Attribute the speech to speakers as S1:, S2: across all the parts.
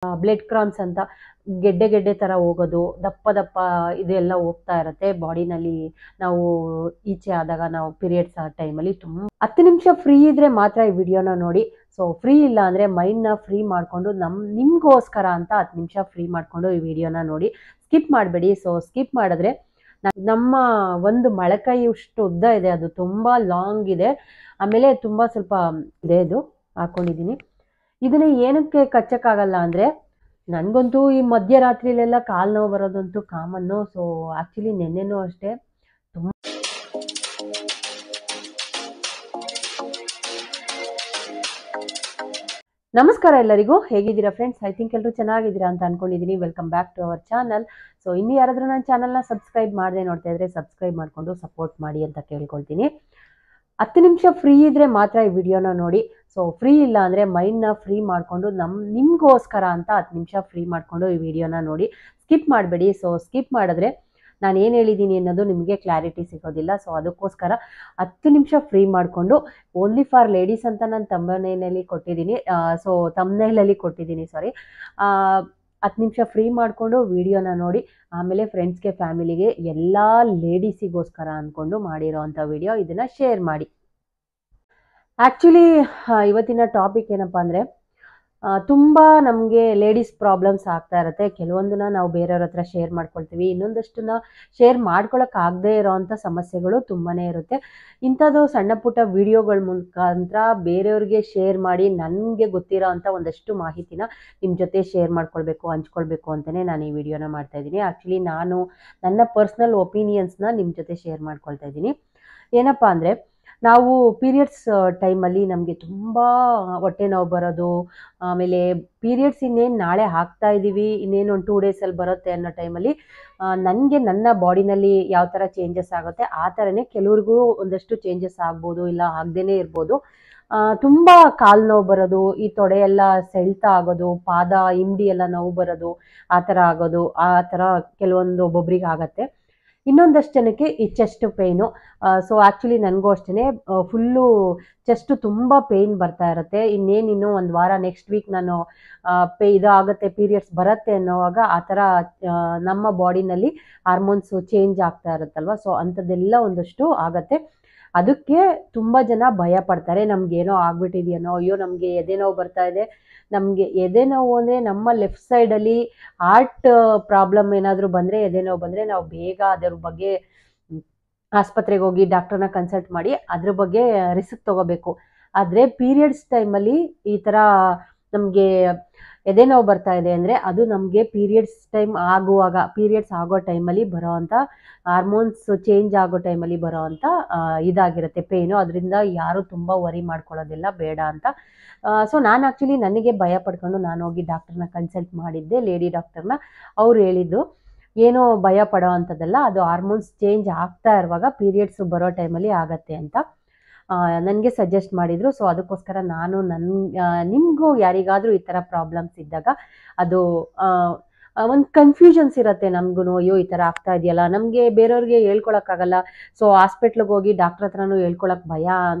S1: Blood Crohn's ಅಂತ ಗೆಡ್ಡೆ ಗೆಡ್ಡೆ ಥರ ಹೋಗೋದು, ದಪ್ಪ ದಪ್ಪ ಇದೆಲ್ಲ ಹೋಗ್ತಾ ಇರುತ್ತೆ ಬಾಡಿನಲ್ಲಿ. ನಾವು ಈಚೆ ಆದಾಗ ನಾವು ಪೀರಿಯಡ್ಸ್ ಆ ಟೈಮಲ್ಲಿ 10 ನಿಮಿಷ ಫ್ರೀ ಇದ್ರೆ ಮಾತ್ರ ಈ ವಿಡಿಯೋನ ನೋಡಿ. ಸೊ ಫ್ರೀ ಇಲ್ಲ ಅಂದರೆ ಮೈಂಡ್ನ ಫ್ರೀ ಮಾಡಿಕೊಂಡು ನಿಮಗೋಸ್ಕರ ಅಂತ 10 ನಿಮಿಷ ಫ್ರೀ ಮಾಡಿಕೊಂಡು ಈ ವಿಡಿಯೋನ ನೋಡಿ, ಸ್ಕಿಪ್ ಮಾಡಬೇಡಿ. ಸೊ ಸ್ಕಿಪ್ ಮಾಡಿದ್ರೆ ನಮ್ಮ ಒಂದು ಮೊಳಕೈಯಷ್ಟು ಉದ್ದ ಇದೆ, ಅದು ತುಂಬ ಲಾಂಗ್ ಇದೆ. ಆಮೇಲೆ ತುಂಬ ಸ್ವಲ್ಪ ಇದೆ, ಇದು ಹಾಕ್ಕೊಂಡಿದ್ದೀನಿ. ಇದನ್ನ ಏನಕ್ಕೆ ಕಚ್ಚಕ್ಕಾಗಲ್ಲ ಅಂದರೆ, ನನಗಂತೂ ಈ ಮಧ್ಯರಾತ್ರಿಲೆಲ್ಲ ಕಾಲು ನೋವು ಬರೋದಂತೂ ಕಾಮನ್ನು. ಸೊ ಆ್ಯಕ್ಚುಲಿ ನೆನ್ನೆನೂ ಅಷ್ಟೇ ತುಂಬ. ನಮಸ್ಕಾರ ಎಲ್ಲರಿಗೂ, ಹೇಗಿದ್ದೀರಾ ಫ್ರೆಂಡ್ಸ್? ಐ ಥಿಂಕ್ ಎಲ್ಲರೂ ಚೆನ್ನಾಗಿದ್ದೀರಾ ಅಂತ ಅನ್ಕೊಂಡಿದ್ದೀನಿ. Welcome back to our channel. So ಇನ್ನು ಯಾರಾದರೂ ನನ್ನ ಚಾನಲ್ನ ಸಬ್ಸ್ಕ್ರೈಬ್ ಮಾಡದೆ ನೋಡ್ತಾ ಇದ್ರೆ ಸಬ್ಸ್ಕ್ರೈಬ್ ಮಾಡಿಕೊಂಡು ಸಪೋರ್ಟ್ ಮಾಡಿ ಅಂತ ಕೇಳ್ಕೊಳ್ತೀನಿ. 10 ನಿಮಿಷ ಫ್ರೀ ಇದ್ರೆ ಮಾತ್ರ ಈ ವಿಡಿಯೋನ ನೋಡಿ. ಸೊ ಫ್ರೀ ಇಲ್ಲ ಅಂದರೆ ಮೈಂಡ್ನ ಫ್ರೀ ಮಾಡಿಕೊಂಡು ನಿಮಗೋಸ್ಕರ ಅಂತ 10 ನಿಮಿಷ ಫ್ರೀ ಮಾಡಿಕೊಂಡು ಈ ವಿಡಿಯೋನ ನೋಡಿ, ಸ್ಕಿಪ್ ಮಾಡಬೇಡಿ. ಸೊ ಸ್ಕಿಪ್ ಮಾಡಿದ್ರೆ ನಾನು ಏನು ಹೇಳಿದ್ದೀನಿ ಅನ್ನೋದು ನಿಮಗೆ ಕ್ಲಾರಿಟಿ ಸಿಗೋದಿಲ್ಲ. ಸೊ ಅದಕ್ಕೋಸ್ಕರ 10 ನಿಮಿಷ ಫ್ರೀ ಮಾಡಿಕೊಂಡು, ಓನ್ಲಿ ಫಾರ್ ಲೇಡೀಸ್ ಅಂತ ನಾನು ತಮ್ಮನೇಲಲ್ಲಿ ಕೊಟ್ಟಿದ್ದೀನಿ. ಸೊ ತಮ್ಮನೇಲಲ್ಲಿ ಕೊಟ್ಟಿದ್ದೀನಿ, ಸಾರಿ. 10 ನಿಮಿಷ ಫ್ರೀ ಮಾಡಿಕೊಂಡು ವಿಡಿಯೋನ ನೋಡಿ. ಆಮೇಲೆ ಫ್ರೆಂಡ್ಸ್ಗೆ, ಫ್ಯಾಮಿಲಿಗೆ, ಎಲ್ಲ ಲೇಡೀಸಿಗೋಸ್ಕರ ಅಂದ್ಕೊಂಡು ಮಾಡಿರೋ ಅಂಥ ವಿಡಿಯೋ, ಇದನ್ನು ಶೇರ್ ಮಾಡಿ. ಆ್ಯಕ್ಚುಲಿ ಇವತ್ತಿನ ಟಾಪಿಕ್ ಏನಪ್ಪ ಅಂದರೆ, ತುಂಬ ನಮಗೆ ಲೇಡೀಸ್ ಪ್ರಾಬ್ಲಮ್ಸ್ ಆಗ್ತಾ ಇರುತ್ತೆ. ಕೆಲವೊಂದನ್ನ ನಾವು ಬೇರೆಯವ್ರ ಹತ್ರ ಶೇರ್ ಮಾಡ್ಕೊಳ್ತೀವಿ, ಇನ್ನೊಂದಷ್ಟನ್ನ ಶೇರ್ ಮಾಡ್ಕೊಳಕ್ಕಾಗದೇ ಇರೋವಂಥ ಸಮಸ್ಯೆಗಳು ತುಂಬಾ ಇರುತ್ತೆ. ಇಂಥದ್ದು ಸಣ್ಣ ಪುಟ್ಟ ವಿಡಿಯೋಗಳ ಮುಖಾಂತರ ಬೇರೆಯವ್ರಿಗೆ ಶೇರ್ ಮಾಡಿ ನನಗೆ ಗೊತ್ತಿರೋ ಅಂಥ ಒಂದಷ್ಟು ಮಾಹಿತಿನ ನಿಮ್ಮ ಜೊತೆ ಶೇರ್ ಮಾಡ್ಕೊಳ್ಬೇಕು, ಹಂಚ್ಕೊಳ್ಬೇಕು ಅಂತಲೇ ನಾನು ಈ ವಿಡಿಯೋನ ಮಾಡ್ತಾಯಿದ್ದೀನಿ. ಆ್ಯಕ್ಚುಲಿ ನಾನು ನನ್ನ ಪರ್ಸ್ನಲ್ ಒಪಿನಿಯನ್ಸ್ನ ನಿಮ್ಮ ಜೊತೆ ಶೇರ್ ಮಾಡ್ಕೊಳ್ತಾ ಇದ್ದೀನಿ. ಏನಪ್ಪ ಅಂದರೆ, ನಾವು ಪೀರಿಯಡ್ಸ್ ಟೈಮಲ್ಲಿ ನಮಗೆ ತುಂಬ ಹೊಟ್ಟೆ ನೋವು ಬರೋದು, ಆಮೇಲೆ ಪೀರಿಯಡ್ಸ್ ಇನ್ನೇನು ನಾಳೆ ಹಾಕ್ತಾ ಇದ್ದೀವಿ, ಇನ್ನೇನು ಒಂದು 2 ಡೇಸಲ್ಲಿ ಬರುತ್ತೆ ಅನ್ನೋ ಟೈಮಲ್ಲಿ ನನಗೆ ನನ್ನ ಬಾಡಿನಲ್ಲಿ ಯಾವ ಥರ ಚೇಂಜಸ್ ಆಗುತ್ತೆ ಆ ಥರನೇ ಕೆಲವ್ರಿಗೂ ಒಂದಷ್ಟು ಚೇಂಜಸ್ ಆಗ್ಬೋದು, ಇಲ್ಲ ಆಗದೇ ಇರ್ಬೋದು. ತುಂಬ ಕಾಲು ನೋವು ಬರೋದು, ಈ ತೊಡೆಯೆಲ್ಲ ಸೆಳ್ತಾ ಆಗೋದು, ಪಾದ ಹಿಂಡಿ ಎಲ್ಲ ನೋವು ಬರೋದು, ಆ ಥರ ಆಗೋದು, ಆ ಥರ ಕೆಲವೊಂದು ಒಬ್ಬೊಬ್ರಿಗೆ ಆಗತ್ತೆ. ಇನ್ನೊಂದಷ್ಟು ಜನಕ್ಕೆ ಈ ಚೆಸ್ಟ್ ಪೇಯ್ನು. ಸೊ ಆ್ಯಕ್ಚುಲಿ ನನಗೂ ಅಷ್ಟೇ ಫುಲ್ಲು ಚೆಸ್ಟು ತುಂಬ ಪೇಯ್ನ್ ಬರ್ತಾ ಇರುತ್ತೆ. ಇನ್ನೂ ಒಂದು ವಾರ, ನೆಕ್ಸ್ಟ್ ವೀಕ್ ನಾನು ಇದಾಗುತ್ತೆ, ಪೀರಿಯಡ್ಸ್ ಬರುತ್ತೆ ಅನ್ನೋವಾಗ ಆ ಥರ ನಮ್ಮ ಬಾಡಿನಲ್ಲಿ ಹಾರ್ಮೋನ್ಸು ಚೇಂಜ್ ಆಗ್ತಾ ಇರುತ್ತಲ್ವ. ಸೊ ಅಂಥದ್ದೆಲ್ಲ ಒಂದಷ್ಟು ಆಗತ್ತೆ. ಅದಕ್ಕೆ ತುಂಬ ಜನ ಭಯ ಪಡ್ತಾರೆ, ನಮಗೇನೋ ಆಗ್ಬಿಟ್ಟಿದೆಯೇನೋ, ಅಯ್ಯೋ ನಮಗೆ ಎದೆ ನೋವು ಬರ್ತಾ ಇದೆ. ನಮಗೆ ಎದೆ ನೋವು ಅಂದರೆ ನಮ್ಮ ಲೆಫ್ಟ್ ಸೈಡಲ್ಲಿ ಹಾರ್ಟ್ ಪ್ರಾಬ್ಲಮ್ ಏನಾದರೂ ಬಂದರೆ, ಎದೆ ನೋವು ಬಂದರೆ ನಾವು ಬೇಗ ಅದರ ಬಗ್ಗೆ ಆಸ್ಪತ್ರೆಗೆ ಹೋಗಿ ಡಾಕ್ಟ್ರನ್ನ ಕನ್ಸಲ್ಟ್ ಮಾಡಿ ಅದ್ರ ಬಗ್ಗೆ ರಿಸ್ಕ್ ತೊಗೋಬೇಕು. ಆದರೆ ಪೀರಿಯಡ್ಸ್ ಟೈಮಲ್ಲಿ ಈ ಥರ ನಮಗೆ ಎದೆ ನೋವು ಬರ್ತಾ ಇದೆ ಅಂದರೆ ಅದು ನಮಗೆ ಪೀರಿಯಡ್ಸ್ ಟೈಮ್ ಆಗುವಾಗ, ಪೀರಿಯಡ್ಸ್ ಆಗೋ ಟೈಮಲ್ಲಿ ಬರೋ ಅಂಥ ಹಾರ್ಮೋನ್ಸ್ ಚೇಂಜ್ ಆಗೋ ಟೈಮಲ್ಲಿ ಬರೋ ಅಂಥ ಇದಾಗಿರುತ್ತೆ ಪೇಯ್ನು. ಅದರಿಂದ ಯಾರೂ ತುಂಬ ವರಿ ಮಾಡ್ಕೊಳ್ಳೋದಿಲ್ಲ, ಬೇಡ ಅಂತ. ಸೊ ನಾನು ಆ್ಯಕ್ಚುಲಿ ನನಗೆ ಭಯ ಪಡ್ಕೊಂಡು ನಾನು ಹೋಗಿ ಡಾಕ್ಟ್ರನ್ನ ಕನ್ಸಲ್ಟ್ ಮಾಡಿದ್ದೆ, ಲೇಡಿ ಡಾಕ್ಟರ್ನ. ಅವ್ರು ಹೇಳಿದ್ದು, ಏನೋ ಭಯ ಪಡೋ ಅಂಥದ್ದಲ್ಲ, ಅದು ಹಾರ್ಮೋನ್ಸ್ ಚೇಂಜ್ ಆಗ್ತಾ ಇರುವಾಗ ಪೀರಿಯಡ್ಸ್ ಬರೋ ಟೈಮಲ್ಲಿ ಆಗತ್ತೆ ಅಂತ ನನಗೆ ಸಜೆಸ್ಟ್ ಮಾಡಿದರು. ಸೊ ಅದಕ್ಕೋಸ್ಕರ ನಾನು ನಿಮಗೂ ಯಾರಿಗಾದರೂ ಈ ಥರ ಪ್ರಾಬ್ಲಮ್ಸ್ ಇದ್ದಾಗ, ಅದು ಒಂದು ಕನ್ಫ್ಯೂಷನ್ಸ್ ಇರುತ್ತೆ ನಮಗೂ, ಅಯ್ಯೋ ಈ ಥರ ಆಗ್ತಾ ಇದೆಯಲ್ಲ, ನಮಗೆ ಬೇರೆಯವ್ರಿಗೆ ಹೇಳ್ಕೊಳಕ್ಕಾಗಲ್ಲ. ಸೊ ಹಾಸ್ಪಿಟ್ಲಿಗೆ ಹೋಗಿ ಡಾಕ್ಟ್ರ್ ಹತ್ರನೂ ಹೇಳ್ಕೊಳಕ್ಕೆ ಭಯ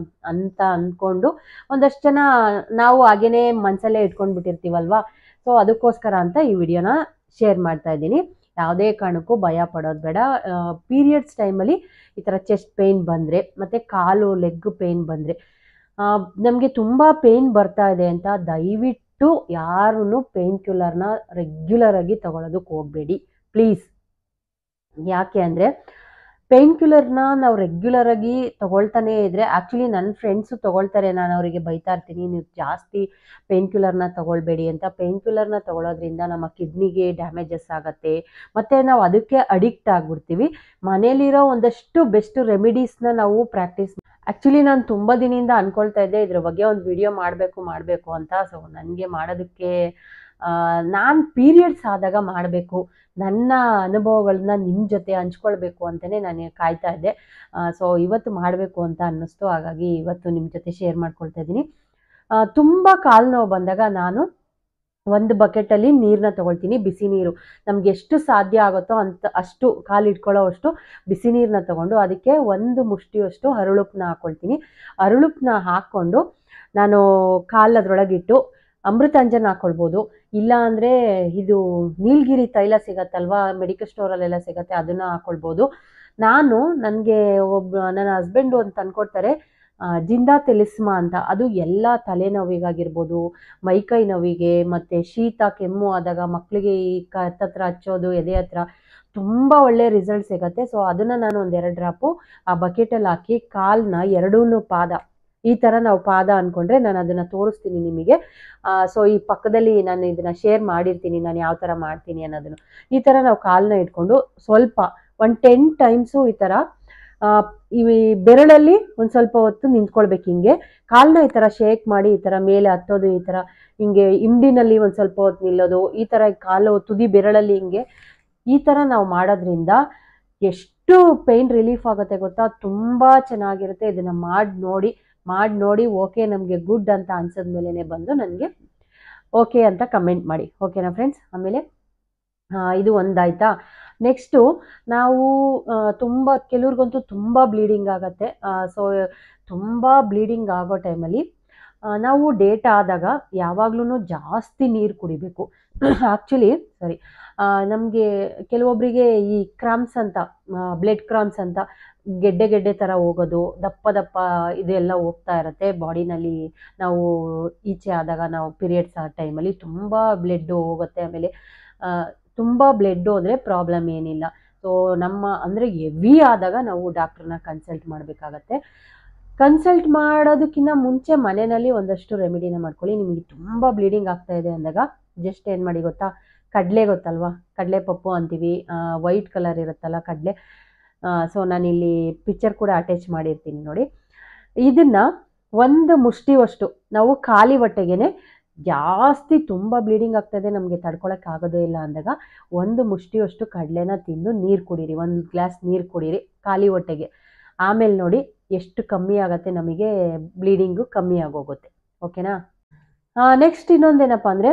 S1: ಅಂತ ಅಂದ್ಕೊಂಡು ಒಂದಷ್ಟು ಜನ ನಾವು ಹಾಗೇ ಮನಸ್ಸಲ್ಲೇ ಇಟ್ಕೊಂಡ್ಬಿಟ್ಟಿರ್ತೀವಲ್ವ. ಸೊ ಅದಕ್ಕೋಸ್ಕರ ಅಂತ ಈ ವಿಡಿಯೋನ ಶೇರ್ ಮಾಡ್ತಾ ಇದ್ದೀನಿ. ಯಾವುದೇ ಕಾರಣಕ್ಕೂ ಭಯ ಪಡೋದು ಬೇಡ. ಪೀರಿಯಡ್ಸ್ ಟೈಮಲ್ಲಿ ಈ ಥರ ಚೆಸ್ಟ್ ಪೇಯ್ನ್ ಬಂದರೆ, ಮತ್ತು ಕಾಲು ಲೆಗ್ ಪೇಯ್ನ್ ಬಂದರೆ, ನಮಗೆ ತುಂಬ ಪೇಯ್ನ್ ಬರ್ತಾ ಇದೆ ಅಂತ ದಯವಿಟ್ಟು ಯಾರೂ ಪೇಯ್ನ್ ಕಿಲ್ಲರ್ನ ರೆಗ್ಯುಲರಾಗಿ ತಗೊಳ್ಳೋದಕ್ಕೆ ಹೋಗಬೇಡಿ ಪ್ಲೀಸ್. ಯಾಕೆ ಅಂದರೆ, ಪೇಯ್ನ್ ಕಿಲ್ಲರ್ನ ನಾವು ರೆಗ್ಯುಲರಾಗಿ ತೊಗೊಳ್ತಾನೇ ಇದ್ದರೆ, ಆ್ಯಕ್ಚುಲಿ ನನ್ನ ಫ್ರೆಂಡ್ಸು ತೊಗೊಳ್ತಾರೆ, ನಾನು ಅವರಿಗೆ ಬೈತಾ ಇರ್ತೀನಿ, ನೀವು ಜಾಸ್ತಿ ಪೇಯ್ನ್ ಕಿಲ್ಲರ್ನ ತೊಗೊಳ್ಬೇಡಿ ಅಂತ. ಪೇಯ್ನ್ ಕಿಲ್ಲರ್ನ ತೊಗೊಳ್ಳೋದ್ರಿಂದ ನಮ್ಮ ಕಿಡ್ನಿಗೆ ಡ್ಯಾಮೇಜಸ್ ಆಗುತ್ತೆ, ಮತ್ತು ನಾವು ಅದಕ್ಕೆ ಅಡಿಕ್ಟ್ ಆಗಿಬಿಡ್ತೀವಿ. ಮನೇಲಿರೋ ಒಂದಷ್ಟು ಬೆಸ್ಟ್ ರೆಮಿಡೀಸ್ನ ನಾವು ಪ್ರಾಕ್ಟೀಸ್. ಆ್ಯಕ್ಚುಲಿ ನಾನು ತುಂಬ ದಿನದಿಂದ ಅಂದ್ಕೊಳ್ತಾ ಇದ್ದೆ ಇದ್ರ ಬಗ್ಗೆ ಒಂದು ವಿಡಿಯೋ ಮಾಡಬೇಕು ಅಂತ. ಸೊ ನನಗೆ ಮಾಡೋದಕ್ಕೆ, ನಾನು ಪೀರಿಯಡ್ಸ್ ಆದಾಗ ಮಾಡಬೇಕು, ನನ್ನ ಅನುಭವಗಳನ್ನ ನಿಮ್ಮ ಜೊತೆ ಹಂಚ್ಕೊಳ್ಬೇಕು ಅಂತಲೇ ನಾನು ಕಾಯ್ತಾ ಇದ್ದೆ. ಸೊ ಇವತ್ತು ಮಾಡಬೇಕು ಅಂತ ಅನ್ನಿಸ್ತು, ಹಾಗಾಗಿ ಇವತ್ತು ನಿಮ್ಮ ಜೊತೆ ಶೇರ್ ಮಾಡ್ಕೊಳ್ತಾ ಇದ್ದೀನಿ. ತುಂಬ ಕಾಲು ನೋವು ಬಂದಾಗ ನಾನು ಒಂದು ಬಕೆಟಲ್ಲಿ ನೀರನ್ನ ತೊಗೊಳ್ತೀನಿ, ಬಿಸಿ ನೀರು. ನಮ್ಗೆ ಎಷ್ಟು ಸಾಧ್ಯ ಆಗುತ್ತೋ ಅಷ್ಟು ಕಾಲು ಇಟ್ಕೊಳ್ಳೋ ಅಷ್ಟು ಬಿಸಿ ನೀರನ್ನ ತೊಗೊಂಡು ಅದಕ್ಕೆ ಒಂದು ಮುಷ್ಟಿಯಷ್ಟು ಹರಳುಪ್ಪನ್ನ ಹಾಕ್ಕೊಳ್ತೀನಿ. ಹರಳುಪ್ಪನ್ನ ಹಾಕ್ಕೊಂಡು ನಾನು ಕಾಲು ಅದರೊಳಗಿಟ್ಟು ಅಮೃತಾಂಜನ್ ಹಾಕೊಳ್ಬೋದು. ಇಲ್ಲ ಅಂದರೆ ಇದು ನೀಲಗಿರಿ ತೈಲ ಸಿಗತ್ತಲ್ವಾ, ಮೆಡಿಕಲ್ ಸ್ಟೋರಲ್ಲೆಲ್ಲ ಸಿಗತ್ತೆ, ಅದನ್ನು ಹಾಕೊಳ್ಬೋದು. ನನಗೆ ನನ್ನ ಹಸ್ಬೆಂಡು ಅಂತ ತಂದ್ಕೊಡ್ತಾರೆ ಜಿಂದಾ ತೆಲಿಸ್ಮಾ ಅಂತ. ಅದು ಎಲ್ಲ ತಲೆನೋವಿಗಾಗಿರ್ಬೋದು, ಮೈಕೈ ನೋವಿಗೆ, ಮತ್ತು ಶೀತ ಕೆಮ್ಮು ಆದಾಗ ಮಕ್ಕಳಿಗೆ ಈ ಕತ್ತತ್ರ ಹಚ್ಚೋದು, ಎದೆ ಹತ್ರ ತುಂಬ ಒಳ್ಳೆ ರಿಸಲ್ಟ್ ಸಿಗತ್ತೆ. ಸೊ ಅದನ್ನು ನಾನು ಒಂದೆರಡು ಡ್ರಾಪು ಆ ಬಕೆಟಲ್ಲಿ ಹಾಕಿ ಕಾಲನ್ನ ಎರಡೂ ಪಾದ ಈ ಥರ ನಾವು ಪಾದ ಅಂದ್ಕೊಂಡ್ರೆ ನಾನು ಅದನ್ನು ತೋರಿಸ್ತೀನಿ ನಿಮಗೆ. ಸೊ ಈ ಪಕ್ಕದಲ್ಲಿ ನಾನು ಇದನ್ನು ಶೇರ್ ಮಾಡಿರ್ತೀನಿ ನಾನು ಯಾವ ಥರ ಮಾಡ್ತೀನಿ ಅನ್ನೋದನ್ನು. ಈ ಥರ ನಾವು ಕಾಲನ್ನ ಇಟ್ಕೊಂಡು ಸ್ವಲ್ಪ ಒಂದು 10 ಟೈಮ್ಸು ಈ ಥರ ಈ ಬೆರಳಲ್ಲಿ ಒಂದು ಸ್ವಲ್ಪ ಹೊತ್ತು ನಿಂತ್ಕೊಳ್ಬೇಕು. ಹಿಂಗೆ ಕಾಲನ್ನ ಈ ಥರ ಶೇಕ್ ಮಾಡಿ ಈ ಥರ ಮೇಲೆ ಹತ್ತೋದು, ಈ ಥರ ಹಿಂಗೆ ಇಂಡಿನಲ್ಲಿ ಒಂದು ಸ್ವಲ್ಪ ಹೊತ್ತು ನಿಲ್ಲೋದು, ಈ ಥರ ಕಾಲು ತುದಿ ಬೆರಳಲ್ಲಿ ಹಿಂಗೆ ಈ ಥರ ನಾವು ಮಾಡೋದ್ರಿಂದ ಎಷ್ಟು ಪೇಯ್ನ್ ರಿಲೀಫ್ ಆಗುತ್ತೆ ಗೊತ್ತಾ, ತುಂಬ ಚೆನ್ನಾಗಿರುತ್ತೆ. ಇದನ್ನು ಮಾಡಿ ನೋಡಿ ಓಕೆ ನಮಗೆ ಗುಡ್ ಅಂತ ಅನ್ಸಿದ್ಮೇಲೆ ಬಂದು ನನಗೆ ಓಕೆ ಅಂತ ಕಮೆಂಟ್ ಮಾಡಿ, ಓಕೆನಾ ಫ್ರೆಂಡ್ಸ್. ಆಮೇಲೆ ಇದು ಒಂದಾಯ್ತಾ. ನೆಕ್ಸ್ಟು ನಾವು ಕೆಲವ್ರಿಗಂತೂ ತುಂಬ ಬ್ಲೀಡಿಂಗ್ ಆಗುತ್ತೆ. ಸೊ ತುಂಬ ಬ್ಲೀಡಿಂಗ್ ಆಗೋ ಟೈಮಲ್ಲಿ ನಾವು ಡೇಟ್ ಆದಾಗ ಯಾವಾಗ್ಲೂ ಜಾಸ್ತಿ ನೀರು ಕುಡಿಬೇಕು. ಆ್ಯಕ್ಚುಲಿ ನಮಗೆ ಕೆಲವೊಬ್ಬರಿಗೆ ಈ ಕ್ರಾಮ್ಸ್ ಅಂತ, ಬ್ಲಡ್ ಕ್ರಾಮ್ಸ್ ಅಂತ ಗೆಡ್ಡೆ ಥರ ಹೋಗೋದು, ದಪ್ಪ ಇದೆಲ್ಲ ಹೋಗ್ತಾ ಇರುತ್ತೆ ಬಾಡಿನಲ್ಲಿ. ನಾವು ಈಚೆ ಆದಾಗ ನಾವು ಪೀರಿಯಡ್ಸ್ ಆ ಟೈಮಲ್ಲಿ ತುಂಬ ಬ್ಲಡ್ಡು ಹೋಗುತ್ತೆ. ಆಮೇಲೆ ತುಂಬ ಬ್ಲಡ್ಡು ಅಂದರೆ ಪ್ರಾಬ್ಲಮ್ ಏನಿಲ್ಲ. ಸೊ ಅಂದರೆ ಹೆವಿ ಆದಾಗ ನಾವು ಡಾಕ್ಟ್ರನ್ನ ಕನ್ಸಲ್ಟ್ ಮಾಡಬೇಕಾಗತ್ತೆ. ಕನ್ಸಲ್ಟ್ ಮಾಡೋದಕ್ಕಿಂತ ಮುಂಚೆ ಮನೆಯಲ್ಲಿ ಒಂದಷ್ಟು ರೆಮಿಡಿನ ಮಾಡ್ಕೊಳ್ಳಿ. ನಿಮಗೆ ತುಂಬ ಬ್ಲೀಡಿಂಗ್ ಆಗ್ತಾ ಇದೆ ಅಂದಾಗ ಜಸ್ಟ್ ಏನು ಮಾಡಿ ಗೊತ್ತಾ, ಕಡಲೆ ಗೊತ್ತಲ್ವಾ, ಕಡಲೆ ಪಪ್ಪು ಅಂತೀವಿ, ವೈಟ್ ಕಲರ್ ಇರುತ್ತಲ್ಲ ಕಡಲೆ. ಸೊ ನಾನಿಲ್ಲಿ ಪಿಕ್ಚರ್ ಕೂಡ ಅಟ್ಯಾಚ್ ಮಾಡಿರ್ತೀನಿ ನೋಡಿ. ಇದನ್ನು ಒಂದು ಮುಷ್ಟಿವಷ್ಟು ನಾವು ಖಾಲಿ ಹೊಟ್ಟೆಗೆ, ಜಾಸ್ತಿ ತುಂಬ ಬ್ಲೀಡಿಂಗ್ ಆಗ್ತಾಯಿದೆ ನಮಗೆ ತಡ್ಕೊಳಕ್ಕಾಗೋದೇ ಇಲ್ಲ ಅಂದಾಗ ಒಂದು ಮುಷ್ಟಿಯಷ್ಟು ಕಡಲೆನ ತಿಂದು ನೀರು ಕುಡೀರಿ, 1 ಗ್ಲಾಸ್ ನೀರು ಕುಡೀರಿ ಖಾಲಿ ಹೊಟ್ಟೆಗೆ. ಆಮೇಲೆ ನೋಡಿ ಎಷ್ಟು ಕಮ್ಮಿ ಆಗುತ್ತೆ, ನಮಗೆ ಬ್ಲೀಡಿಂಗು ಕಮ್ಮಿ ಆಗೋಗುತ್ತೆ, ಓಕೆನಾ. ನೆಕ್ಸ್ಟ್ ಇನ್ನೊಂದೇನಪ್ಪ ಅಂದರೆ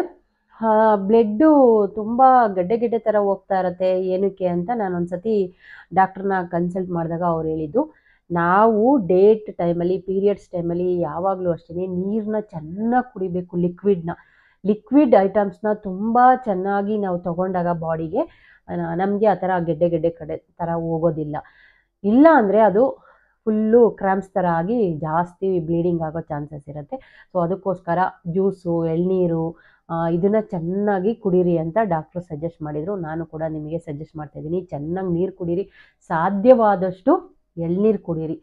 S1: ಬ್ಲಡ್ಡು ತುಂಬ ಗೆಡ್ಡೆ ಥರ ಹೋಗ್ತಾ ಇರುತ್ತೆ. ಏನಕ್ಕೆ ಅಂತ ನಾನು ಒಂದು ಡಾಕ್ಟ್ರನ್ನ ಕನ್ಸಲ್ಟ್ ಮಾಡಿದಾಗ ಅವ್ರು ಹೇಳಿದ್ದು, ನಾವು ಡೇಟ್ ಟೈಮಲ್ಲಿ ಪೀರಿಯಡ್ಸ್ ಟೈಮಲ್ಲಿ ಯಾವಾಗಲೂ ಅಷ್ಟೇ ನೀರನ್ನ ಚೆನ್ನಾಗಿ ಕುಡಿಬೇಕು. ಲಿಕ್ವಿಡ್ ಐಟಮ್ಸ್ನ ತುಂಬ ಚೆನ್ನಾಗಿ ನಾವು ತೊಗೊಂಡಾಗ ಬಾಡಿಗೆ ನಮಗೆ ಆ ಥರ ಗೆಡ್ಡೆ ಥರ ಹೋಗೋದಿಲ್ಲ. ಇಲ್ಲ ಅಂದರೆ ಅದು ಫುಲ್ಲು ಕ್ರಾಂಪ್ಸ್ ಥರ ಆಗಿ ಜಾಸ್ತಿ ಬ್ಲೀಡಿಂಗ್ ಆಗೋ ಚಾನ್ಸಸ್ ಇರುತ್ತೆ. ಸೊ ಅದಕ್ಕೋಸ್ಕರ ಜ್ಯೂಸು, ಎಳ್ನೀರು ಇದನ್ನು ಚೆನ್ನಾಗಿ ಕುಡೀರಿ ಅಂತ ಡಾಕ್ಟ್ರು ಸಜೆಸ್ಟ್ ಮಾಡಿದರು. ನಾನು ಕೂಡ ನಿಮಗೆ ಸಜೆಸ್ಟ್ ಮಾಡ್ತಾಯಿದ್ದೀನಿ, ಚೆನ್ನಾಗಿ ನೀರು ಕುಡೀರಿ, ಸಾಧ್ಯವಾದಷ್ಟು ಎಳ್ನೀರು ಕುಡೀರಿ.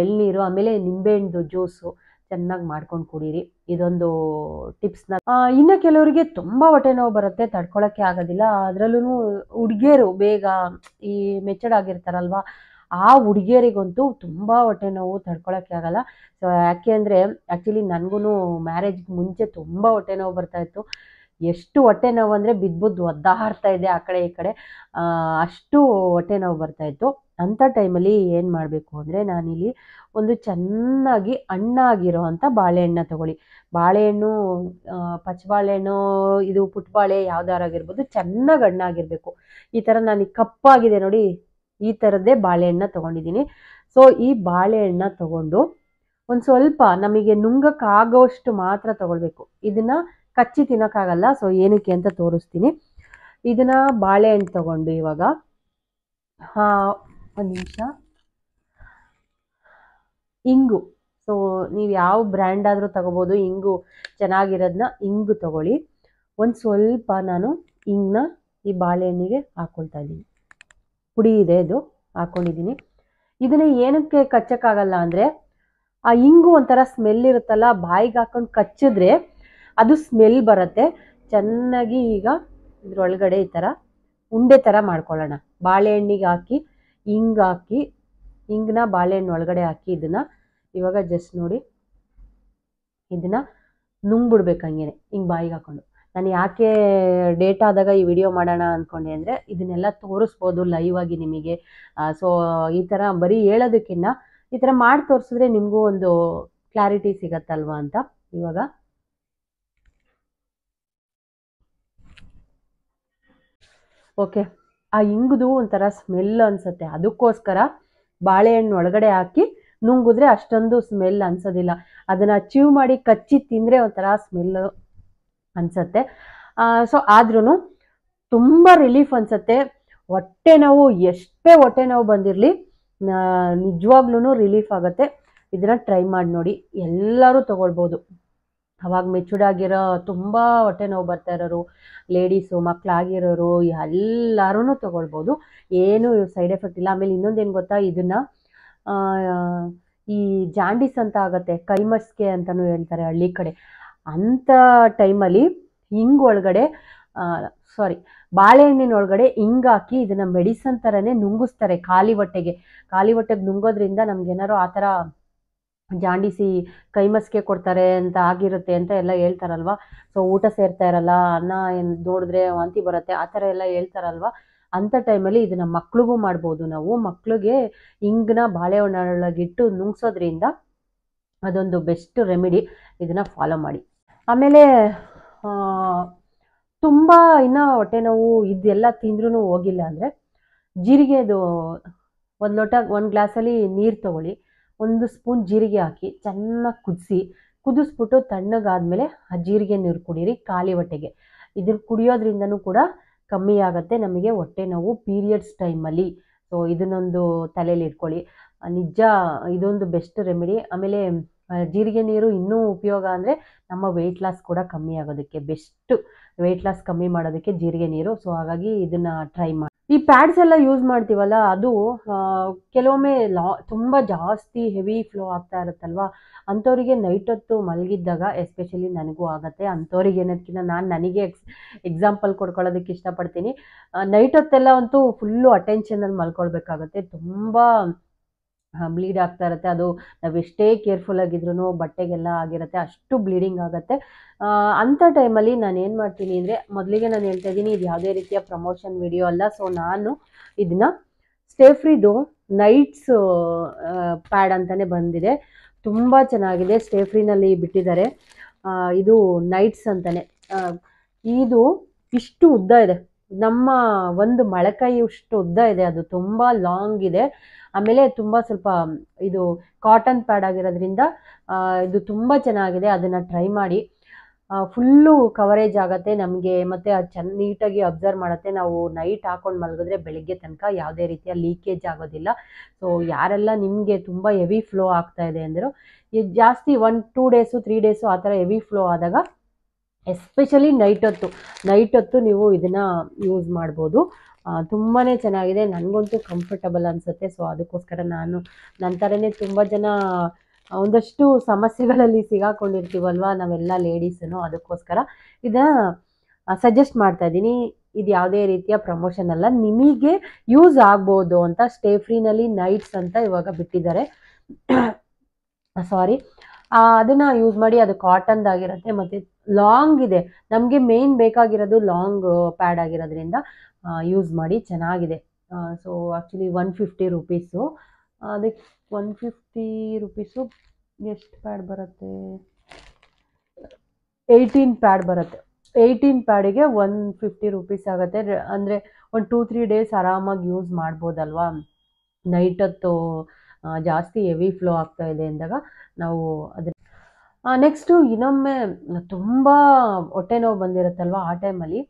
S1: ಎಳ್ನೀರು ಆಮೇಲೆ ನಿಂಬೆಹಣ್ಣು ಜ್ಯೂಸು ಚೆನ್ನಾಗಿ ಮಾಡ್ಕೊಂಡು ಕುಡೀರಿ. ಇದೊಂದು ಟಿಪ್ಸ್ನ. ಇನ್ನು ಕೆಲವರಿಗೆ ತುಂಬ ಹೊಟ್ಟೆ ನೋವು ಬರುತ್ತೆ, ತಡ್ಕೊಳಕ್ಕೆ ಆಗೋದಿಲ್ಲ. ಅದರಲ್ಲೂ ಹುಡುಗಿಯರು ಬೇಗ ಈ ಮೆಚೂರ್ಡ್ ಆಗಿರ್ತಾರಲ್ವ, ಆ ಹುಡುಗಿಯರಿಗಂತೂ ತುಂಬ ಹೊಟ್ಟೆ ನೋವು ತಡ್ಕೊಳಕ್ಕೆ ಆಗಲ್ಲ. ಸೊ ಯಾಕೆ ಅಂದರೆ ಆ್ಯಕ್ಚುಲಿ ನನಗೂ ಮ್ಯಾರೇಜ್ಗೆ ಮುಂಚೆ ತುಂಬ ಹೊಟ್ಟೆ ನೋವು ಬರ್ತಾಯಿತ್ತು. ಎಷ್ಟು ಹೊಟ್ಟೆ ನೋವು ಅಂದರೆ ಬಿದ್ದು ಒದ್ದಾಡ್ತಾ ಇದ್ದೆ ಆ ಕಡೆ ಈ ಕಡೆ, ಅಷ್ಟು ಹೊಟ್ಟೆ ನೋವು ಬರ್ತಾಯಿತ್ತು. ಅಂಥ ಟೈಮಲ್ಲಿ ಏನು ಮಾಡಬೇಕು ಅಂದರೆ, ನಾನಿಲ್ಲಿ ಒಂದು ಚೆನ್ನಾಗಿ ಹಣ್ಣಾಗಿರೋ ಅಂಥ ಬಾಳೆಹಣ್ಣ ತೊಗೊಳ್ಳಿ. ಬಾಳೆಹಣ್ಣು ಪಚ್ಚಬಾಳೆಹಣ್ಣು, ಇದು ಪುಟ್ಟಬಾಳೆ ಯಾವ್ದಾರಾಗಿರ್ಬೋದು, ಚೆನ್ನಾಗಿ ಹಣ್ಣಾಗಿರಬೇಕು. ಈ ಥರ ನಾನು ಕಪ್ಪಾಗಿದೆ ನೋಡಿ, ಈ ಥರದ್ದೇ ಬಾಳೆಹಣ್ಣ ತೊಗೊಂಡಿದ್ದೀನಿ. ಸೊ ಈ ಬಾಳೆಹಣ್ಣ ತೊಗೊಂಡು ಒಂದು ಸ್ವಲ್ಪ ನಮಗೆ ನುಂಗಕ್ಕಾಗೋಷ್ಟು ಮಾತ್ರ ತೊಗೊಳ್ಬೇಕು. ಇದನ್ನು ಕಚ್ಚಿ ತಿನ್ನೋಕ್ಕಾಗಲ್ಲ. ಸೊ ಏನಕ್ಕೆ ಅಂತ ತೋರಿಸ್ತೀನಿ. ಇದನ್ನು ಬಾಳೆಹಣ್ಣು ತೊಗೊಂಡು ಇವಾಗ ಒಂದು ನಿಮಿಷ, ಇಂಗು, ಸೊ ನೀವು ಯಾವ ಬ್ರ್ಯಾಂಡ್ ಆದರೂ ತಗೋಬೋದು, ಇಂಗು ಚೆನ್ನಾಗಿರೋದನ್ನ ಇಂಗು ತೊಗೊಳ್ಳಿ. ಒಂದು ಸ್ವಲ್ಪ ನಾನು ಇಂಗನ್ನ ಈ ಬಾಳೆಹಣ್ಣಿಗೆ ಹಾಕ್ಕೊಳ್ತಾ ಇದ್ದೀನಿ. ಪುಡಿ ಇದೆ, ಇದು ಹಾಕ್ಕೊಂಡಿದ್ದೀನಿ. ಇದನ್ನು ಏನಕ್ಕೆ ಕಚ್ಚಕ್ಕಾಗಲ್ಲ ಅಂದರೆ, ಆ ಇಂಗು ಒಂಥರ ಸ್ಮೆಲ್ ಇರುತ್ತಲ್ಲ, ಬಾಯಿಗೆ ಹಾಕ್ಕೊಂಡು ಕಚ್ಚಿದ್ರೆ ಅದು ಸ್ಮೆಲ್ ಬರುತ್ತೆ. ಚೆನ್ನಾಗಿ ಈಗ ಇದ್ರೊಳಗಡೆ ಈ ಥರ ಉಂಡೆ ಥರ ಮಾಡ್ಕೊಳ್ಳೋಣ. ಬಾಳೆಹಣ್ಣಿಗೆ ಹಾಕಿ ಇಂಗನ್ನ ಬಾಳೆಹಣ್ಣು ಒಳಗಡೆ ಹಾಕಿ ಇದನ್ನು ಇವಾಗ ಜಸ್ಟ್ ನೋಡಿ ಇದನ್ನು ನುಂಗ್ಬಿಡ್ಬೇಕು ಹಂಗೇನೆ, ಹಿಂಗೆ ಬಾಯಿಗೆ ಹಾಕ್ಕೊಂಡು. ನಾನು ಯಾಕೆ ಡೇಟ್ ಆದಾಗ ಈ ವಿಡಿಯೋ ಮಾಡೋಣ ಅಂದ್ಕೊಂಡೆ ಅಂದರೆ, ಇದನ್ನೆಲ್ಲ ತೋರಿಸ್ಬೋದು ಲೈವ್ ಆಗಿ ನಿಮಗೆ. ಸೊ ಈ ಥರ ಬರೀ ಹೇಳೋದಕ್ಕಿಂತ ಈ ಥರ ಮಾಡಿ ತೋರಿಸಿದ್ರೆ ನಿಮಗೂ ಒಂದು ಕ್ಲಾರಿಟಿ ಸಿಗತ್ತಲ್ವ ಅಂತ. ಇವಾಗ ಓಕೆ, ಆ ಇಂಗುದು ಒಂಥರ ಸ್ಮೆಲ್ ಅನಿಸುತ್ತೆ, ಅದಕ್ಕೋಸ್ಕರ ಬಾಳೆಹಣ್ಣು ಒಳಗಡೆ ಹಾಕಿ ನುಂಗಿದ್ರೆ ಅಷ್ಟೊಂದು ಸ್ಮೆಲ್ ಅನ್ಸೋದಿಲ್ಲ. ಅದನ್ನು ಚೀವ್ ಮಾಡಿ ಕಚ್ಚಿ ತಿಂದರೆ ಒಂಥರ ಸ್ಮೆಲ್ಲು ಅನ್ಸತ್ತೆ. ಸೊ ಆದ್ರೂ ತುಂಬ ರಿಲೀಫ್ ಅನ್ಸತ್ತೆ. ಹೊಟ್ಟೆ ನೋವು ಎಷ್ಟೇ ಹೊಟ್ಟೆ ನೋವು ಬಂದಿರಲಿ ನಿಜವಾಗ್ಲೂ ರಿಲೀಫ್ ಆಗುತ್ತೆ. ಇದನ್ನ ಟ್ರೈ ಮಾಡಿ ನೋಡಿ, ಎಲ್ಲರೂ ತಗೊಳ್ಬೋದು. ಅವಾಗ ಮೆಚೂರ್ಡ್ ಆಗಿರೋ ತುಂಬ ಹೊಟ್ಟೆ ನೋವು ಬರ್ತಾ ಇರೋರು, ಲೇಡೀಸು, ಮಕ್ಕಳಾಗಿರೋರು ಎಲ್ಲರೂ ತಗೊಳ್ಬೋದು. ಏನು ಸೈಡ್ ಎಫೆಕ್ಟ್ ಇಲ್ಲ. ಆಮೇಲೆ ಇನ್ನೊಂದೇನು ಗೊತ್ತಾ, ಇದನ್ನ ಈ ಜಾಂಡೀಸ್ ಅಂತ ಆಗುತ್ತೆ, ಕೈಮಸ್ಕೆ ಅಂತಲೂ ಹೇಳ್ತಾರೆ ಹಳ್ಳಿ ಕಡೆ, ಅಂಥ ಟೈಮಲ್ಲಿ ಒಳಗಡೆ ಬಾಳೆಹಣ್ಣಿನ ಒಳಗಡೆ ಹಿಂಗಾಕಿ ಇದನ್ನ ಮೆಡಿಸನ್ ಥರನೇ ನುಂಗಿಸ್ತಾರೆ ಖಾಲಿ ಹೊಟ್ಟೆಗೆ ನುಂಗೋದ್ರಿಂದ ನಮ್ಗೇನಾರು ಆ ಥರ ಜಾಂಡೀಸಿ ಕೈಮಸ್ಕೆ ಕೊಡ್ತಾರೆ ಅಂತ ಆಗಿರುತ್ತೆ ಅಂತ ಎಲ್ಲ ಹೇಳ್ತಾರಲ್ವ. ಸೊ ಊಟ ಸೇರ್ತಾ ಇರಲ್ಲ, ಅನ್ನ ನೋಡಿದ್ರೆ ವಾಂತಿ ಬರುತ್ತೆ, ಆ ಥರ ಎಲ್ಲ ಹೇಳ್ತಾರಲ್ವ. ಅಂಥ ಟೈಮಲ್ಲಿ ಇದನ್ನ ಮಕ್ಳಿಗೂ ಮಾಡ್ಬೋದು. ನಾವು ಮಕ್ಳಿಗೆ ಹಿಂಗನ್ನ ಬಾಳೆಹಣ್ಣೊಳಗಿಟ್ಟು ನುಂಗ್ಸೋದ್ರಿಂದ ಅದೊಂದು ಬೆಸ್ಟ್ ರೆಮಿಡಿ. ಇದನ್ನ ಫಾಲೋ ಮಾಡಿ. ಆಮೇಲೆ ತುಂಬ ಇನ್ನೂ ಹೊಟ್ಟೆ ನೋವು ಇದೆಲ್ಲ ತಿಂದ್ರೂ ಹೋಗಿಲ್ಲ ಅಂದರೆ ಜೀರಿಗೆದು ಒಂದು ಗ್ಲಾಸಲ್ಲಿ ನೀರು ತಗೊಳ್ಳಿ, 1 ಸ್ಪೂನ್ ಜೀರಿಗೆ ಹಾಕಿ ಚೆನ್ನಾಗಿ ಕುದಿಸ್ಬಿಟ್ಟು ತಣ್ಣಗಾದ್ಮೇಲೆ ಆ ಜೀರಿಗೆ ನೀರು ಕುಡೀರಿ ಖಾಲಿ ಹೊಟ್ಟೆಗೆ. ಇದ್ರ ಕುಡಿಯೋದ್ರಿಂದನೂ ಕೂಡ ಕಮ್ಮಿ ಆಗುತ್ತೆ ನಮಗೆ ಹೊಟ್ಟೆ ನೋವು ಪೀರಿಯಡ್ಸ್ ಟೈಮಲ್ಲಿ. ಸೊ ಇದನ್ನೊಂದು ತಲೆಯಲ್ಲಿ ಇಟ್ಕೊಳ್ಳಿ. ನಿಜ ಇದೊಂದು ಬೆಸ್ಟ್ ರೆಮಿಡಿ. ಆಮೇಲೆ ಜೀರಿಗೆ ನೀರು ಇನ್ನೂ ಉಪಯೋಗ ಅಂದರೆ ನಮ್ಮ ವೆಯ್ಟ್ ಲಾಸ್ ಕೂಡ ಕಮ್ಮಿ ಆಗೋದಕ್ಕೆ, ಬೆಸ್ಟ್ ವೆಯ್ಟ್ ಲಾಸ್ ಕಮ್ಮಿ ಮಾಡೋದಕ್ಕೆ ಜೀರಿಗೆ ನೀರು. ಸೊ ಹಾಗಾಗಿ ಇದನ್ನ ಟ್ರೈ ಮಾಡಿ. ಈ ಪ್ಯಾಡ್ಸ್ ಎಲ್ಲ ಯೂಸ್ ಮಾಡ್ತೀವಲ್ಲ, ಅದು ಕೆಲವೊಮ್ಮೆ ತುಂಬ ಜಾಸ್ತಿ ಹೆವಿ ಫ್ಲೋ ಆಗ್ತಾ ಇರುತ್ತಲ್ವ, ಅಂಥವರಿಗೆ ನೈಟ್ ಹೊತ್ತು ಮಲಗಿದ್ದಾಗ ಎಸ್ಪೆಷಲಿ ನನಗೂ ಆಗುತ್ತೆ. ಅಂಥವ್ರಿಗೆ ಏನದಕ್ಕಿಂತ ನನಗೆ ಎಕ್ಸಾಂಪಲ್ ಕೊಡ್ಕೊಳ್ಳೋದಕ್ಕೆ ಇಷ್ಟಪಡ್ತೀನಿ. ನೈಟ್ ಹೊತ್ತೆಲ್ಲ ಅಂತೂ ಫುಲ್ಲು ಅಟೆನ್ಷನಲ್ಲಿ ಮಲ್ಕೊಳ್ಬೇಕಾಗುತ್ತೆ. ತುಂಬ ಬ್ಲೀಡ್ ಆಗ್ತಾ ಇರುತ್ತೆ. ಅದು ನಾವು ಎಷ್ಟೇ ಕೇರ್ಫುಲ್ ಆಗಿದ್ರು ಬಟ್ಟೆಗೆಲ್ಲ ಆಗಿರುತ್ತೆ, ಅಷ್ಟು ಬ್ಲೀಡಿಂಗ್ ಆಗುತ್ತೆ. ಅಂಥ ಟೈಮಲ್ಲಿ ನಾನು ಏನು ಮಾಡ್ತೀನಿ ಅಂದರೆ, ಮೊದಲಿಗೆ ನಾನು ಹೇಳ್ತಾ ಇದ್ದೀನಿ, ಇದು ಯಾವುದೇ ರೀತಿಯ ಪ್ರಮೋಷನ್ ವಿಡಿಯೋ ಅಲ್ಲ. ಸೊ ನಾನು ಇದನ್ನ ಸ್ಟೇ ಫ್ರೀದು ನೈಟ್ಸ್ ಪ್ಯಾಡ್ ಅಂತಲೇ ಬಂದಿದೆ, ತುಂಬ ಚೆನ್ನಾಗಿದೆ. ಸ್ಟೇ ಫ್ರೀನಲ್ಲಿ ಬಿಟ್ಟಿದ್ದಾರೆ. ಇದು ನೈಟ್ಸ್ ಅಂತಲೇ. ಇದು ಇಷ್ಟು ಉದ್ದ ಇದೆ, ನಮ್ಮ ಒಂದು ಮೊಳಕೈಯಷ್ಟು ಉದ್ದ ಇದೆ. ಅದು ತುಂಬ ಲಾಂಗ್ ಇದೆ. ಆಮೇಲೆ ತುಂಬ ಸ್ವಲ್ಪ ಇದು ಕಾಟನ್ ಪ್ಯಾಡ್ ಆಗಿರೋದ್ರಿಂದ ಇದು ತುಂಬ ಚೆನ್ನಾಗಿದೆ. ಅದನ್ನು ಟ್ರೈ ಮಾಡಿ. ಫುಲ್ಲು ಕವರೇಜ್ ಆಗುತ್ತೆ ನಮಗೆ, ಮತ್ತು ಅದು ನೀಟಾಗಿ ಅಬ್ಸರ್ವ್ ಮಾಡುತ್ತೆ. ನಾವು ನೈಟ್ ಹಾಕೊಂಡು ಮಲಗಿದ್ರೆ ಬೆಳಗ್ಗೆ ತನಕ ಯಾವುದೇ ರೀತಿಯ ಲೀಕೇಜ್ ಆಗೋದಿಲ್ಲ. ಸೊ ಯಾರೆಲ್ಲ ನಿಮಗೆ ತುಂಬ ಹೆವಿ ಫ್ಲೋ ಆಗ್ತಾ ಇದೆ ಅಂದರು, ಇದು ಜಾಸ್ತಿ 1-2 ಡೇಸು 3 ಡೇಸು ಆ ಥರ ಹೆವಿ ಫ್ಲೋ ಆದಾಗ ಎಸ್ಪೆಷಲಿ ನೈಟ್ ಹೊತ್ತು ನೀವು ಇದನ್ನು ಯೂಸ್ ಮಾಡ್ಬೋದು. ತುಂಬಾ ಚೆನ್ನಾಗಿದೆ. ನನಗಂತೂ ಕಂಫರ್ಟಬಲ್ ಅನಿಸುತ್ತೆ. ಸೊ ಅದಕ್ಕೋಸ್ಕರ ನನ್ನ ಥರನೇ ತುಂಬ ಜನ ಒಂದಷ್ಟು ಸಮಸ್ಯೆಗಳಲ್ಲಿ ಸಿಗಾಕೊಂಡಿರ್ತೀವಲ್ವ ನಾವೆಲ್ಲ ಲೇಡೀಸನ್ನು, ಅದಕ್ಕೋಸ್ಕರ ಇದನ್ನು ಸಜೆಸ್ಟ್ ಮಾಡ್ತಾ ಇದ್ದೀನಿ. ಇದು ಯಾವುದೇ ರೀತಿಯ ಪ್ರಮೋಷನ್ ಅಲ್ಲ, ನಿಮಗೆ ಯೂಸ್ ಆಗ್ಬೋದು ಅಂತ. ಸ್ಟೇ ಫ್ರೀನಲ್ಲಿ ನೈಟ್ಸ್ ಅಂತ ಇವಾಗ ಬಿಟ್ಟಿದ್ದಾರೆ, ಅದನ್ನು ಯೂಸ್ ಮಾಡಿ. ಅದು ಕಾಟನ್ದಾಗಿರುತ್ತೆ ಮತ್ತು ಲಾಂಗ್ ಇದೆ. ನಮಗೆ ಮೇನ್ ಬೇಕಾಗಿರೋದು ಲಾಂಗ್ ಪ್ಯಾಡ್ ಆಗಿರೋದ್ರಿಂದ ಯೂಸ್ ಮಾಡಿ, ಚೆನ್ನಾಗಿದೆ. So actually 150 rupees. ಅದಕ್ಕೆ 150 ರುಪೀಸು ಎಷ್ಟು ಪ್ಯಾಡ್ ಬರುತ್ತೆ, 18 ಪ್ಯಾಡ್ ಬರುತ್ತೆ. 18 ಪ್ಯಾಡಿಗೆ 150 ರುಪೀಸ್ ಆಗುತ್ತೆ. ಅಂದರೆ ಒಂದು 2-3 ಡೇಸ್ ಆರಾಮಾಗಿ ಯೂಸ್ ಮಾಡ್ಬೋದಲ್ವಾ. ನೈಟ್ ಹೊತ್ತು ಜಾಸ್ತಿ ಹೆವಿ ಫ್ಲೋ ಆಗ್ತಾ ಇದೆ ಅಂದಾಗ ನಾವು ಅದನ್ನು ನೆಕ್ಸ್ಟು ಇನ್ನೊಮ್ಮೆ ತುಂಬ ಹೊಟ್ಟೆ ನೋವು ಬಂದಿರುತ್ತಲ್ವ, ಆ ಟೈಮಲ್ಲಿ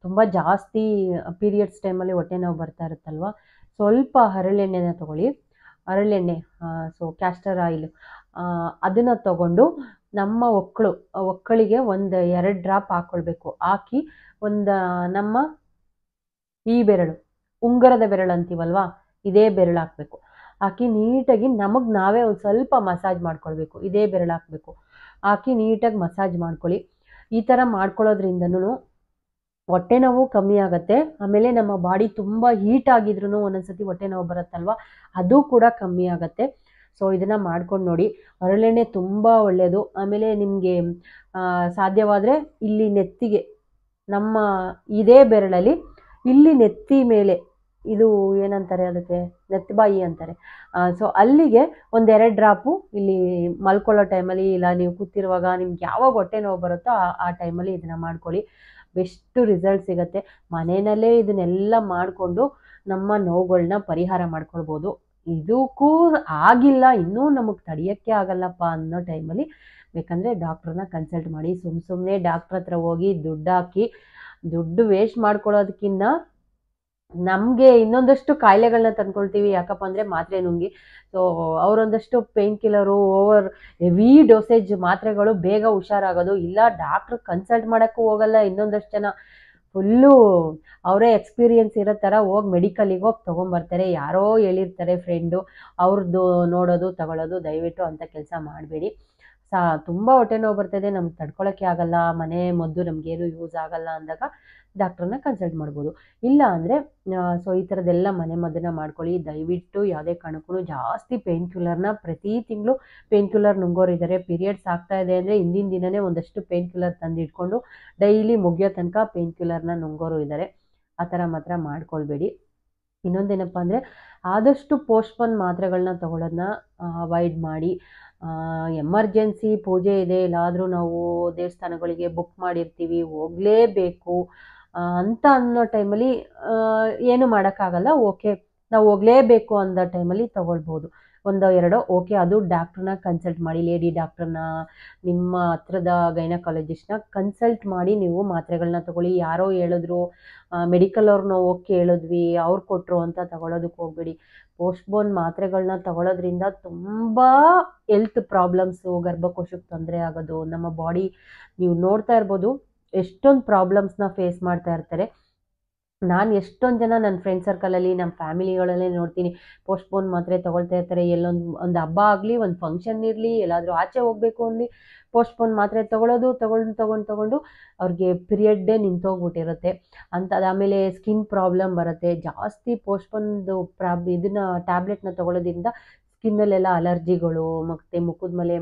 S1: ತುಂಬ ಜಾಸ್ತಿ ಪೀರಿಯಡ್ಸ್ ಟೈಮಲ್ಲಿ ಹೊಟ್ಟೆ ನೋವು ಬರ್ತಾ ಇರುತ್ತಲ್ವ, ಸ್ವಲ್ಪ ಹರಳೆಣ್ಣೆನ ತೊಗೊಳ್ಳಿ. ಹರಳೆಣ್ಣೆ, ಸೊ ಕ್ಯಾಸ್ಟರ್ ಆಯಿಲ್, ಅದನ್ನು ತಗೊಂಡು ನಮ್ಮ ಒಕ್ಕಳಿಗೆ 1-2 ಡ್ರಾಪ್ ಹಾಕ್ಕೊಳ್ಬೇಕು. ಹಾಕಿ ನಮ್ಮ ಈ ಬೆರಳು, ಉಂಗುರದ ಬೆರಳು ಅಂತೀವಲ್ವ, ಇದೇ ಬೆರಳು ಹಾಕಬೇಕು. ಹಾಕಿ ನೀಟಾಗಿ ನಮಗೆ ನಾವೇ ಒಂದು ಸ್ವಲ್ಪ ಮಸಾಜ್ ಮಾಡ್ಕೊಳ್ಬೇಕು. ಇದೇ ಬೆರಳು ಹಾಕಬೇಕು, ಹಾಕಿ ನೀಟಾಗಿ ಮಸಾಜ್ ಮಾಡ್ಕೊಳ್ಳಿ. ಈ ಥರ ಮಾಡ್ಕೊಳ್ಳೋದ್ರಿಂದನೂ ಹೊಟ್ಟೆ ನೋವು ಕಮ್ಮಿ ಆಗುತ್ತೆ. ಆಮೇಲೆ ನಮ್ಮ ಬಾಡಿ ತುಂಬ ಹೀಟ್ ಆಗಿದ್ರೂ ಒಂದೊಂದ್ಸತಿ ಹೊಟ್ಟೆ ನೋವು ಬರುತ್ತಲ್ವ, ಅದು ಕೂಡ ಕಮ್ಮಿ ಆಗುತ್ತೆ. ಸೊ ಇದನ್ನು ಮಾಡ್ಕೊಂಡು ನೋಡಿ. ಹರಳೆಣ್ಣೆ ತುಂಬ ಒಳ್ಳೆಯದು. ಆಮೇಲೆ ನಿಮಗೆ ಸಾಧ್ಯವಾದರೆ ಇಲ್ಲಿ ನೆತ್ತಿಗೆ, ನಮ್ಮ ಇದೇ ಬೆರಳಲ್ಲಿ ಇಲ್ಲಿ ನೆತ್ತಿ ಮೇಲೆ, ಇದು ಏನಂತಾರೆ ಅದಕ್ಕೆ, ನೆತ್ತಬಾಯಿ ಅಂತಾರೆ. ಸೊ ಅಲ್ಲಿಗೆ 1-2 ಡ್ರಾಪು ಇಲ್ಲಿ ಮಲ್ಕೊಳ್ಳೋ ಟೈಮಲ್ಲಿ, ಇಲ್ಲ ನೀವು ಕೂತಿರುವಾಗ ನಿಮ್ಗೆ ಯಾವಾಗ ಹೊಟ್ಟೆ ನೋವು ಬರುತ್ತೋ ಆ ಟೈಮಲ್ಲಿ ಇದನ್ನು ಮಾಡ್ಕೊಳ್ಳಿ. ಬೆಸ್ಟ್ ರಿಸಲ್ಟ್ ಸಿಗುತ್ತೆ. ಮನೆಯಲ್ಲೇ ಇದನ್ನೆಲ್ಲ ಮಾಡಿಕೊಂಡು ನಮ್ಮ ನೋವುಗಳನ್ನ ಪರಿಹಾರ ಮಾಡ್ಕೊಳ್ಬೋದು. ಇದಕ್ಕೂ ಆಗಿಲ್ಲ, ಇನ್ನೂ ನಮಗೆ ತಡೆಯೋಕ್ಕೆ ಆಗಲ್ಲಪ್ಪ ಅನ್ನೋ ಟೈಮಲ್ಲಿ ಬೇಕಂದರೆ ಡಾಕ್ಟ್ರನ್ನ ಕನ್ಸಲ್ಟ್ ಮಾಡಿ. ಸುಮ್ಮನೆ ಡಾಕ್ಟ್ರ್ ಹತ್ರ ಹೋಗಿ ದುಡ್ಡು ಹಾಕಿ ದುಡ್ಡು ವೇಸ್ಟ್ ಮಾಡ್ಕೊಳ್ಳೋದಕ್ಕಿಂತ ನಮಗೆ ಇನ್ನೊಂದಷ್ಟು ಕಾಯಿಲೆಗಳನ್ನ ತಂದ್ಕೊಳ್ತೀವಿ. ಯಾಕಪ್ಪ ಅಂದರೆ ಮಾತ್ರೆ ನುಂಗಿ. ಸೊ ಅವರೊಂದಷ್ಟು pain killer, over heavy dosage ಮಾತ್ರೆಗಳು ಬೇಗ ಹುಷಾರಾಗೋದು. ಇಲ್ಲ ಡಾಕ್ಟ್ರ್ ಕನ್ಸಲ್ಟ್ ಮಾಡೋಕ್ಕೂ ಹೋಗಲ್ಲ ಇನ್ನೊಂದಷ್ಟು ಜನ. ಫುಲ್ಲು ಅವರೇ ಎಕ್ಸ್ಪೀರಿಯನ್ಸ್ ಇರೋ ಥರ ಹೋಗಿ ಮೆಡಿಕಲಿಗೆ ಹೋಗಿ ತೊಗೊಂಬರ್ತಾರೆ. ಯಾರೋ ಹೇಳಿರ್ತಾರೆ ಫ್ರೆಂಡು, ಅವ್ರದ್ದು ನೋಡೋದು ತಗೊಳ್ಳೋದು. ದಯವಿಟ್ಟು ಅಂಥ ಕೆಲಸ ಮಾಡಬೇಡಿ. ತುಂಬ ಹೊಟ್ಟೆ ನೋವು ಬರ್ತದೆ, ನಮ್ಗೆ ತಡ್ಕೊಳಕ್ಕೆ ಆಗಲ್ಲ, ಮನೆ ಮದ್ದು ನಮಗೇನು ಯೂಸ್ ಆಗಲ್ಲ ಅಂದಾಗ ಡಾಕ್ಟ್ರನ್ನ ಕನ್ಸಲ್ಟ್ ಮಾಡ್ಬೋದು. ಇಲ್ಲ ಅಂದರೆ ಸೊ ಈ ಥರದ್ದೆಲ್ಲ ಮನೆ ಮದ್ದನ್ನು ಮಾಡ್ಕೊಳ್ಳಿ. ದಯವಿಟ್ಟು ಯಾವುದೇ ಕಾರಣಕ್ಕೂ ಜಾಸ್ತಿ ಪೇನ್ ಕಿಲ್ಲರ್ನ ಪ್ರತಿ ತಿಂಗಳು ಪೇನ್ ಕಿಲ್ಲರ್ ನುಂಗೋರಿದ್ದಾರೆ. ಪೀರಿಯಡ್ಸ್ ಆಗ್ತಾ ಇದೆ ಅಂದರೆ ಹಿಂದಿನ ದಿನವೇ ಒಂದಷ್ಟು ಪೇನ್ ಕಿಲ್ಲರ್ ತಂದು ಇಟ್ಕೊಂಡು ಡೈಲಿ ಮುಗಿಯೋ ತನಕ ಪೇನ್ ಕಿಲ್ಲರ್ನ ನುಂಗೋರು ಇದ್ದಾರೆ. ಆ ಥರ ಮಾತ್ರ ಮಾಡ್ಕೊಳ್ಬೇಡಿ. ಇನ್ನೊಂದೇನಪ್ಪ ಅಂದರೆ ಆದಷ್ಟು ಪೋಸ್ಟ್ಪೋನ್ ಮಾತ್ರೆಗಳನ್ನ ತಗೊಳ್ಳೋದನ್ನ ಅವಾಯ್ಡ್ ಮಾಡಿ. ಎಮರ್ಜೆನ್ಸಿ ಪೂಜೆ ಇದೆ, ಎಲ್ಲಾದರೂ ನಾವು ದೇವಸ್ಥಾನಗಳಿಗೆ ಬುಕ್ ಮಾಡಿರ್ತೀವಿ, ಹೋಗಲೇಬೇಕು ಅಂತ ಅನ್ನೋ ಟೈಮಲ್ಲಿ ಏನು ಮಾಡೋಕ್ಕಾಗಲ್ಲ. ಓಕೆ, ನಾವು ಹೋಗಲೇಬೇಕು ಅಂದ ಟೈಮಲ್ಲಿ ತಗೊಳ್ಬೋದು. ಒಂದೋ ಎರಡೋ ಓಕೆ, ಅದು ಡಾಕ್ಟ್ರನ್ನ ಕನ್ಸಲ್ಟ್ ಮಾಡಿ. ಲೇಡಿ ಡಾಕ್ಟ್ರನ್ನ, ನಿಮ್ಮ ಹತ್ರದ ಗೈನಕಾಲಜಿಸ್ಟ್ನ ಕನ್ಸಲ್ಟ್ ಮಾಡಿ ನೀವು ಮಾತ್ರೆಗಳನ್ನ ತಗೊಳ್ಳಿ. ಯಾರೋ ಹೇಳಿದ್ರು, ಮೆಡಿಕಲ್ ಅವ್ರನ್ನ ಹೋಗಿ ಕೇಳಿದ್ವಿ, ಅವ್ರು ಕೊಟ್ಟರು ಅಂತ ತಗೊಳ್ಳೋದಕ್ಕೆ ಹೋಗಬೇಡಿ. ಪೋಸ್ಟ್ಪೋನ್ ಮಾತ್ರೆಗಳನ್ನ ತಗೊಳ್ಳೋದ್ರಿಂದ ತುಂಬ ಹೆಲ್ತ್ ಪ್ರಾಬ್ಲಮ್ಸು, ಗರ್ಭಕೋಶಕ್ಕೆ ತೊಂದರೆ ಆಗೋದು, ನಮ್ಮ ಬಾಡಿ ನೀವು ನೋಡ್ತಾ ಇರ್ಬೋದು ಎಷ್ಟೊಂದು ಪ್ರಾಬ್ಲಮ್ಸ್ನ ಫೇಸ್ ಮಾಡ್ತಾ ಇರ್ತಾರೆ. ನಾನು ಎಷ್ಟೊಂದು ಜನ ನನ್ನ ಫ್ರೆಂಡ್ ಸರ್ಕಲಲ್ಲಿ, ನಮ್ಮ ಫ್ಯಾಮಿಲಿಗಳಲ್ಲೇ ನೋಡ್ತೀನಿ, ಪೋಸ್ಟ್ಪೋನ್ ಮಾತ್ರೆ ತೊಗೊಳ್ತಾ ಇರ್ತಾರೆ. ಒಂದು ಹಬ್ಬ ಆಗಲಿ, ಒಂದು ಫಂಕ್ಷನ್ ಇರಲಿ, ಎಲ್ಲಾದರೂ ಆಚೆ ಹೋಗಬೇಕು ಅನ್ನಲಿ ಪೋಸ್ಟ್ಪೋನ್ ಮಾತ್ರೆ ತಗೊಂಡು ಅವ್ರಿಗೆ ಪಿರಿಯಡ್ಡೇ ನಿಂತೋಗ್ಬಿಟ್ಟಿರುತ್ತೆ. ಆಮೇಲೆ ಸ್ಕಿನ್ ಪ್ರಾಬ್ಲಮ್ ಬರುತ್ತೆ ಜಾಸ್ತಿ. ಪೋಸ್ಟ್ಪೋನ್ದು ಇದನ್ನು ಟ್ಯಾಬ್ಲೆಟ್ನ ತೊಗೊಳ್ಳೋದ್ರಿಂದ ಸ್ಕಿನ್ನಲ್ಲೆಲ್ಲ ಅಲರ್ಜಿಗಳು, ಮತ್ತು ಮುಖದ ಮೇಲೆ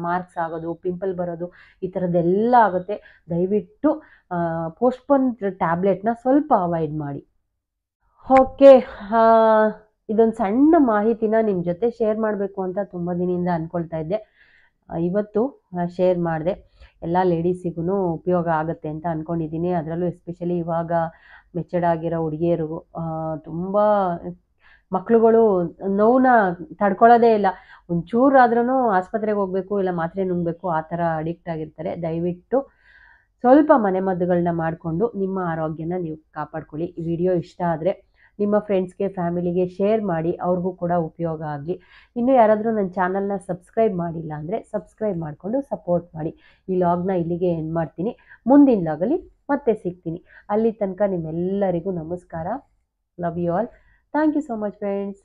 S1: ಮಾರ್ಕ್ಸ್ ಆಗೋದು, ಪಿಂಪಲ್ ಬರೋದು, ಈ ಥರದ್ದೆಲ್ಲ ಆಗುತ್ತೆ. ದಯವಿಟ್ಟು ಪೋಸ್ಟ್ಪೋನ್ ಟ್ಯಾಬ್ಲೆಟ್ನ ಸ್ವಲ್ಪ ಅವಾಯ್ಡ್ ಮಾಡಿ. ಓಕೆ, ಇದೊಂದು ಸಣ್ಣ ಮಾಹಿತಿನ ನಿಮ್ಮ ಜೊತೆ ಶೇರ್ ಮಾಡಬೇಕು ಅಂತ ತುಂಬ ದಿನದಿಂದ ಅಂದ್ಕೊಳ್ತಾ ಇದ್ದೆ. ಇವತ್ತು ಶೇರ್ ಮಾಡಿದೆ. ಎಲ್ಲ ಲೇಡೀಸಿಗೂ ಉಪಯೋಗ ಆಗುತ್ತೆ ಅಂತ ಅಂದ್ಕೊಂಡಿದ್ದೀನಿ. ಅದರಲ್ಲೂ ಎಸ್ಪೆಷಲಿ ಇವಾಗ ಮೆಚೂರ್ಡ್ ಆಗಿರೋ ಹುಡುಗಿಯರು, ತುಂಬ ಮಕ್ಕಳುಗಳು ನೋವನ್ನ ತಡ್ಕೊಳ್ಳೋದೇ ಇಲ್ಲ. ಒಂಚೂರಾದ್ರೂ ಆಸ್ಪತ್ರೆಗೆ ಹೋಗಬೇಕು, ಇಲ್ಲ ಮಾತ್ರೆ ನುಂಗಬೇಕು, ಆ ಥರ ಅಡಿಕ್ಟ್ ಆಗಿರ್ತಾರೆ. ದಯವಿಟ್ಟು ಸ್ವಲ್ಪ ಮನೆಮದ್ದುಗಳನ್ನ ಮಾಡಿಕೊಂಡು ನಿಮ್ಮ ಆರೋಗ್ಯನ ನೀವು ಕಾಪಾಡ್ಕೊಳ್ಳಿ. ಈ ವಿಡಿಯೋ ಇಷ್ಟ ಆದರೆ ನಿಮ್ಮ ಫ್ರೆಂಡ್ಸ್ಗೆ, ಫ್ಯಾಮಿಲಿಗೆ ಶೇರ್ ಮಾಡಿ, ಅವ್ರಿಗೂ ಕೂಡ ಉಪಯೋಗ ಆಗಲಿ. ಇನ್ನೂ ಯಾರಾದರೂ ನನ್ನ ಚಾನಲ್ನ ಸಬ್ಸ್ಕ್ರೈಬ್ ಮಾಡಿಲ್ಲ ಅಂದರೆ ಸಬ್ಸ್ಕ್ರೈಬ್ ಮಾಡಿಕೊಂಡು ಸಪೋರ್ಟ್ ಮಾಡಿ. ಈ ಲಾಗ್ನ ಇಲ್ಲಿಗೆ ಎಂಡ್ ಮಾಡ್ತೀನಿ. ಮುಂದಿನ ಲಾಗಲ್ಲಿ ಮತ್ತೆ ಸಿಗ್ತೀನಿ. ಅಲ್ಲಿ ತನಕ ನಿಮ್ಮೆಲ್ಲರಿಗೂ ನಮಸ್ಕಾರ. Love you all. Thank you so much, friends.